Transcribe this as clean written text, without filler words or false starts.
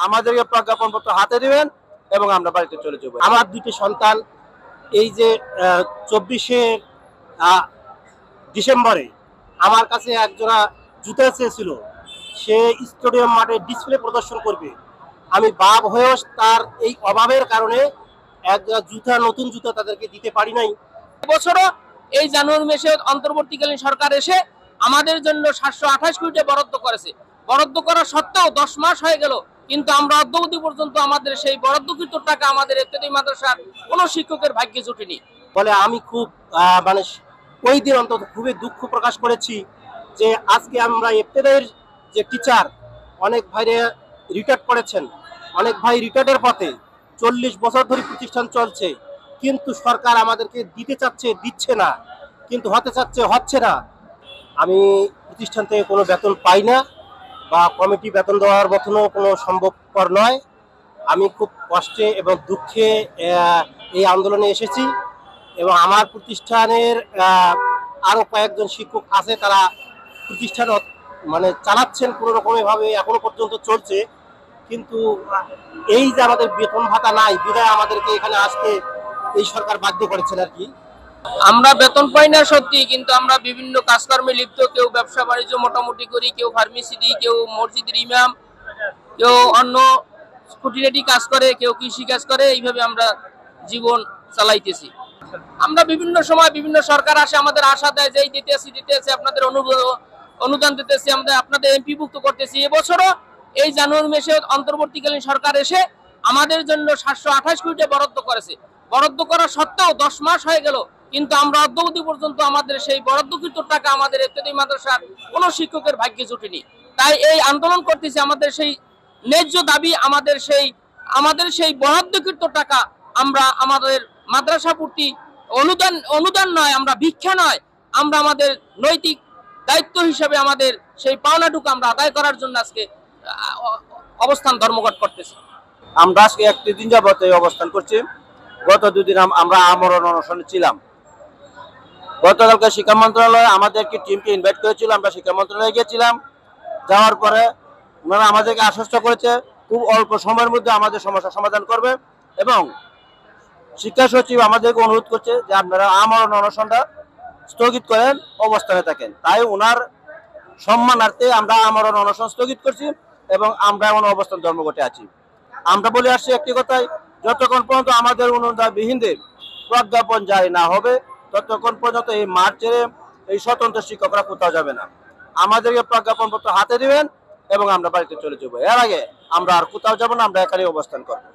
আমাদেরকে প্রজ্ঞাপনপত্র হাতে দিবেন এবং আমরা বাড়িতে চলে যাব। আমার দুটি সন্তান এই যে 24শে ডিসেম্বরে আমার কাছে একজোড়া জুতা চেয়েছিল, সে স্টেডিয়াম মাঠে ডিসপ্লে প্রদর্শন করবে। আমি বাপ হয়েও তার এই অভাবের কারণে একজোড়া নতুন জুতা তাদেরকে দিতে পারি নাই। বছরও এই জানুয়ারি মাসে অন্তর্বর্তীকালীন সরকার এসে আমাদের জন্য 728 কোটি বরাদ্দ করেছে। বরাদ্দ করা সত্ত্বেও 10 মাস হয়ে গেল, কিন্তু আমরা অদ্যাবধি পর্যন্ত আমাদের সেই বরাদ্দকৃত টাকা আমাদের ইত্যাদি মাদ্রাসার কোনো শিক্ষকের ভাগ্যে জুটেনি। বলে আমি খুব মানে ওই দিন অন্তত খুবই দুঃখ প্রকাশ করেছি যে আজকে আমরা ইফতেদাইয়ের যে টিচার, অনেক ভাইরে রিটায়ার্ড করেছেন, অনেক ভাই রিটায়ার্ডের পথে, 40 বছর ধরে প্রতিষ্ঠান চলছে, কিন্তু সরকার আমাদেরকে দিতে চাচ্ছে, দিচ্ছে না, কিন্তু হতে চাচ্ছে, হচ্ছে না। আমি প্রতিষ্ঠান থেকে কোনো বেতন পাই না বা কমিটি বেতন দেওয়ার মতনও কোনো সম্ভবপর নয়। আমি খুব কষ্টে এবং দুঃখে এই আন্দোলনে এসেছি এবং আমার প্রতিষ্ঠানের আরো কয়েকজন শিক্ষক আছে, তারা প্রতিষ্ঠান মানে চালাচ্ছেন কোনো রকমের ভাবে, এখনো পর্যন্ত চলছে। কিন্তু এই যে আমাদের বেতন ভাতা নাই বিধায় আমাদেরকে এখানে আসতে এই সরকার বাধ্য করেছেন আর কি। আমরা বেতন পাই না সত্যি, কিন্তু আমরা বিভিন্ন কাজকর্মে লিপ্ত। কেউ ব্যবসা বাণিজ্য মোটামুটি করি, কেউ ফার্মেসি দিই, কেউ মসজিদের ইমাম, কেউ অন্য খুঁটিনাটি কাজ করে, কেউ কৃষি কাজ করে। এইভাবে আমরা জীবন চালাইতেছি। আমরা বিভিন্ন সময় বিভিন্ন সরকার আসে, আমাদের আশা দেয় যে এই দিতেছি আপনাদের অনুদান দিতেছি, আমরা আপনাদের এমপিভুক্ত করতেছি। এবছরও এই জানুয়ারি মাসে অন্তর্বর্তীকালীন সরকার এসে আমাদের জন্য 728 কোটি বরাদ্দ করেছে। বরাদ্দ করা সত্ত্বেও 10 মাস হয়ে গেল, কিন্তু আমরা অদ্যাবধি পর্যন্ত আমাদের সেই বরাদ্দকৃত টাকা আমাদের ইত্যাদি মাদ্রাসার কোনো শিক্ষকের ভাগ্যে জুটেনি। তাই এই আন্দোলন করতেছি, আমাদের সেই ন্যায্য দাবি, আমাদের সেই বরাদ্দকৃত টাকা আমরা আমাদের মাদ্রাসা প্রতি অনুদান নয়, আমরা ভিক্ষা নয়, আমরা আমাদের নৈতিক দায়িত্ব হিসেবে আমাদের সেই পাওনাটুকু আমরা আদায় করার জন্য আজকে অবস্থান ধর্মঘট করতেছি। আমরা আজকে একটি দিন যাবত এই অবস্থান করছি। গত দুদিন আমরা আমরণ অনশনে ছিলাম। গতকালকে শিক্ষা মন্ত্রণালয় আমাদেরকে টিমকে ইনভাইট করেছিল, আমরা শিক্ষা মন্ত্রণালয়ে গিয়েছিলাম। যাওয়ার পরে ওনারা আমাদেরকে আশ্বস্ত করেছে খুব অল্প সময়ের মধ্যে আমাদের সমস্যার সমাধান করবে এবং শিক্ষা সচিব আমাদেরকে অনুরোধ করছে যে আপনারা আমরণ অনশনটা স্থগিত করেন, অবস্থানে থাকেন। তাই ওনার সম্মানার্থে আমরা আমরণ অনশন স্থগিত করছি এবং আমরা এমন অবস্থান ধর্মঘটে আছি। আমরা বলে আসছি একটি কথাই, যতক্ষণ পর্যন্ত আমাদের অনুদানবিহীনদের প্রজ্ঞাপন জারি না হবে ততক্ষণ পর্যন্ত এই মাঠ ছেড়ে এই স্বতন্ত্র শিক্ষকরা কোথাও যাবে না। আমাদেরকে প্রজ্ঞাপনপত্র হাতে দিবেন এবং আমরা বাড়িতে চলে যাবো। এর আগে আমরা আর কোথাও যাবো না, আমরা এখানেই অবস্থান করবো।